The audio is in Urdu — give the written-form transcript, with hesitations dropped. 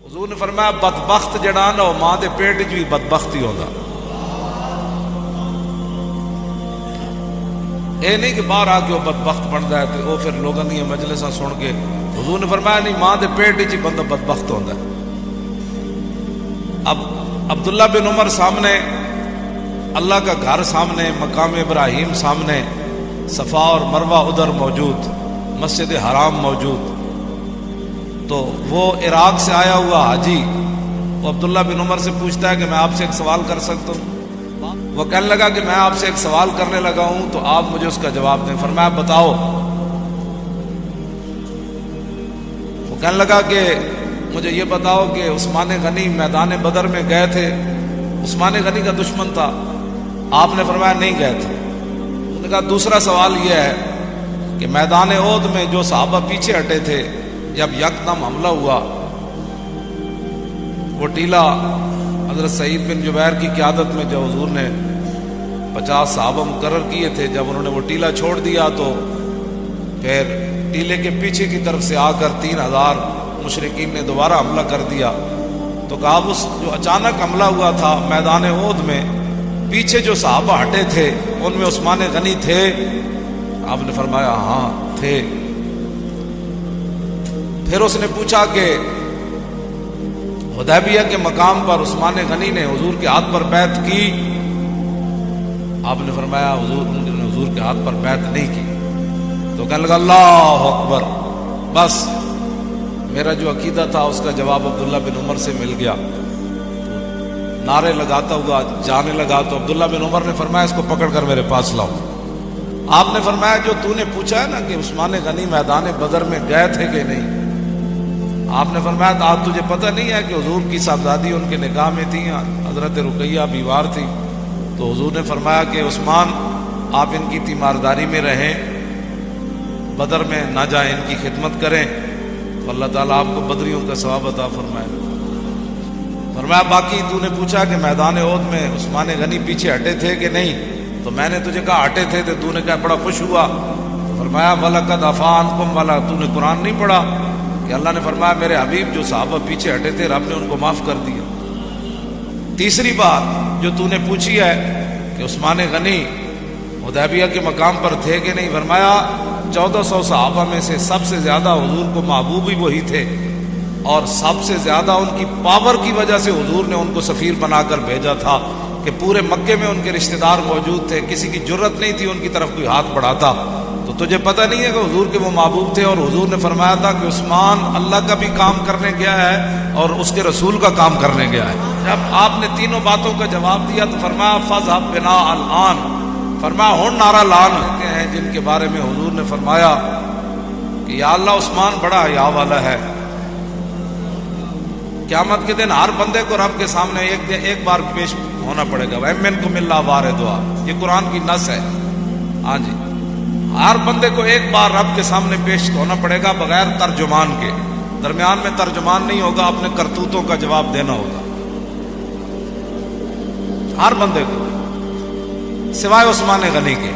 حضور نے فرمایا بدبخت جڑا نا ماں دے پیٹ وچ بھی بدبخت ہی ہوندا. اے نہیں کہ باہر آ کے وہ بدبخت بنتا ہے تو وہ پھر لوگوں دی مجلساں سن کے. حضور نے فرمایا نہیں، ماں دے پیٹ وچ بندہ بدبخت ہوندا ہے. اب عبداللہ بن عمر سامنے، اللہ کا گھر سامنے، مقام ابراہیم سامنے، صفا اور مروہ ادھر موجود، مسجد حرام موجود. تو وہ عراق سے آیا ہوا حاجی وہ عبداللہ بن عمر سے پوچھتا ہے کہ میں آپ سے ایک سوال کر سکتا ہوں؟ وہ کہنے لگا کہ میں آپ سے ایک سوال کرنے لگا ہوں تو آپ مجھے اس کا جواب دیں. فرمایا بتاؤ. وہ کہنے لگا کہ مجھے یہ بتاؤ کہ عثمان غنی میدان بدر میں گئے تھے، عثمان غنی کا دشمن تھا، آپ نے فرمایا نہیں گئے تھے. انہوں نے کہا دوسرا سوال یہ ہے کہ میدان احد میں جو صحابہ پیچھے ہٹے تھے، جب یکدم حملہ ہوا، وہ ٹیلا حضرت سعید بن جبیر کی قیادت میں جو حضور نے 50 صحابہ مقرر کیے تھے، جب انہوں نے وہ ٹیلا چھوڑ دیا تو پھر ٹیلے کے پیچھے کی طرف سے آ کر 3000 مشرکین نے دوبارہ حملہ کر دیا. تو کہا اس جو اچانک حملہ ہوا تھا میدان احد میں، پیچھے جو صحابہ ہٹے تھے ان میں عثمان غنی تھے؟ آپ نے فرمایا ہاں تھے. پھر اس نے پوچھا کہ حدیبیہ کے مقام پر عثمان غنی نے حضور کے ہاتھ پر بیعت کی؟ آپ نے فرمایا انہوں نے حضور کے ہاتھ پر بیعت نہیں کی. تو کہنے لگا اللہ اکبر، بس میرا جو عقیدہ تھا اس کا جواب عبداللہ بن عمر سے مل گیا. نعرے لگاتا ہوا جانے لگا تو عبداللہ بن عمر نے فرمایا اس کو پکڑ کر میرے پاس لاؤ. آپ نے فرمایا جو تو نے پوچھا ہے نا کہ عثمان غنی میدان بدر میں گئے تھے کہ نہیں، آپ نے فرمایا آج تجھے پتہ نہیں ہے کہ حضور کی صاحبزادی ان کے نکاح میں تھی، حضرت رقیہ بیوار تھی. تو حضور نے فرمایا کہ عثمان آپ ان کی تیمارداری میں رہیں، بدر میں نہ جائیں، ان کی خدمت کریں تو اللہ تعالیٰ آپ کو بدریوں کا ثواب عطا فرمائے. فرمایا باقی تو نے پوچھا کہ میدان احد میں عثمان غنی پیچھے ہٹے تھے کہ نہیں، تو میں نے تجھے کہا ہٹے تھے تو نے کہا بڑا خوش ہوا. تو فرمایا وَلَقَدْ عَفَا عَنْكُمْ وَلَا، تو نے قرآن نہیں پڑھا کہ اللہ نے فرمایا میرے حبیب جو صحابہ پیچھے ہٹے تھے رب نے ان کو معاف کر دیا. تیسری بات جو تو نے پوچھی ہے کہ عثمان غنی حدیبیہ کے مقام پر تھے کہ نہیں، فرمایا 1400 صحابہ میں سے سب سے زیادہ حضور کو محبوب ہی وہی تھے، اور سب سے زیادہ ان کی پاور کی وجہ سے حضور نے ان کو سفیر بنا کر بھیجا تھا کہ پورے مکے میں ان کے رشتہ دار موجود تھے، کسی کی جرت نہیں تھی ان کی طرف کوئی ہاتھ بڑھاتا. تو تجھے پتہ نہیں ہے کہ حضور کے وہ محبوب تھے، اور حضور نے فرمایا تھا کہ عثمان اللہ کا بھی کام کرنے گیا ہے اور اس کے رسول کا کام کرنے گیا ہے. جب آپ نے تینوں باتوں کا جواب دیا تو فرمایا فَاذْهَبْ بِنَا الْآنَ، فرمایا ہن نعرہ لان لیتے ہیں جن کے بارے میں حضور نے فرمایا کہ یا اللہ عثمان بڑا حیا والا ہے. قیامت کے دن ہر بندے کو رب کے سامنے ایک بار پیش ہونا پڑے گا. وَمِنْكُمْ إِلَّا وَارِدُهَا، یہ قرآن کی نص ہے. ہاں جی، ہر بندے کو ایک بار رب کے سامنے پیش ہونا پڑے گا بغیر ترجمان کے. درمیان میں ترجمان نہیں ہوگا، اپنے کرتوتوں کا جواب دینا ہوگا ہر بندے کو سوائے عثمان غنی کے.